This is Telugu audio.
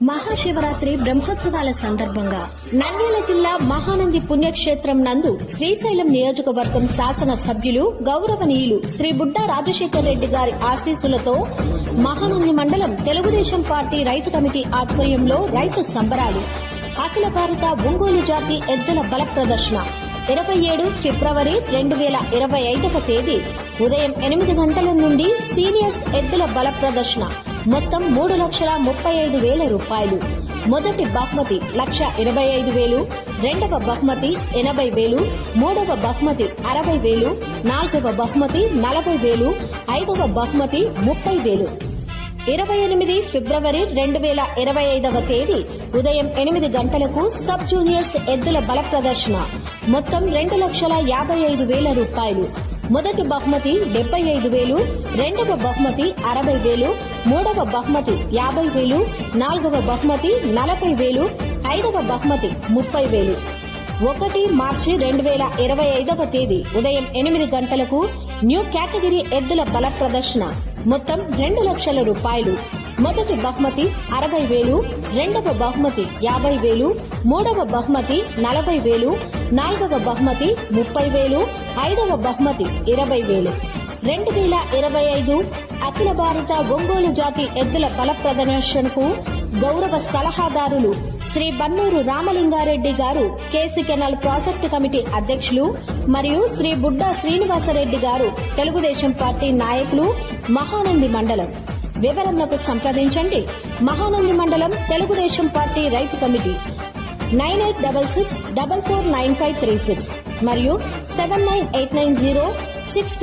మహాశివరాత్రి బ్రహ్మోత్సవాల సందర్భంగా నంద్యాల జిల్లా మహానంది పుణ్యక్షేత్రం నందు శ్రీశైలం నియోజకవర్గం శాసన సభ్యులు గౌరవనీయులు శ్రీ బుడ్డా రాజశేఖర్ రెడ్డి గారి ఆశీస్సులతో మహానంది మండలం తెలుగుదేశం పార్టీ రైతు కమిటీ ఆధ్వర్యంలో రైతు సంబరాలు అఖిల భారత ఒంగోలు జాతి ఎద్దుల బల ప్రదర్శన 27 ఫిబ్రవరి 2025 తేదీ ఉదయం 8 గంటల నుండి సీనియర్స్ ఎద్దుల బల ప్రదర్శన మొత్తం 3,35,000 రూపాయలు. మొదటి బహుమతి 1,25,000, రెండవ బహుమతి 80,000, మూడవ బహుమతి 60,000, నాలుగవ బహుమతి 40,000, ఐదవ బహుమతి 30,000. 28 ఫిబ్రవరి 2025 తేదీ ఉదయం 8 గంటలకు సబ్ జూనియర్స్ ఎద్దుల బల ప్రదర్శన మొత్తం 2,55,000 రూపాయలు. మొదటి బహుమతి 75,000, రెండవ బహుమతి 60,000, మూడవ బహుమతి 50,000, నాలుగవ బహుమతి 40,000, ఐదవ బహుమతి 30,000. 1 మార్చి 2025 తేదీ ఉదయం 8 గంటలకు న్యూ కేటగిరీ ఎద్దుల బల ప్రదర్శన మొత్తం 2,00,000 రూపాయలు. మొదటి బహుమతి 60,000, రెండవ బహుమతి 50,000, మూడవ బహుమతి 40,000, నాలుగవ బహుమతి 30,000, ఐదవ బహుమతి 20,000. 2025 అఖిల భారత ఒంగోలు జాతి ఎద్దుల బల ప్రదర్శనకు గౌరవ సలహాదారులు శ్రీ బన్నూరు రామలింగారెడ్డి గారు, కేసీ కెనాల్ ప్రాజెక్టు కమిటీ అధ్యక్షులు మరియు శ్రీ బుడ్డా శ్రీనివాసరెడ్డి గారు, తెలుగుదేశం పార్టీ నాయకులు, మహానంది మండలం. వివరణకు సంప్రదించండి. మహానంది మండలం తెలుగుదేశం పార్టీ రైతు కమిటీ 9866449536 మరియు 798906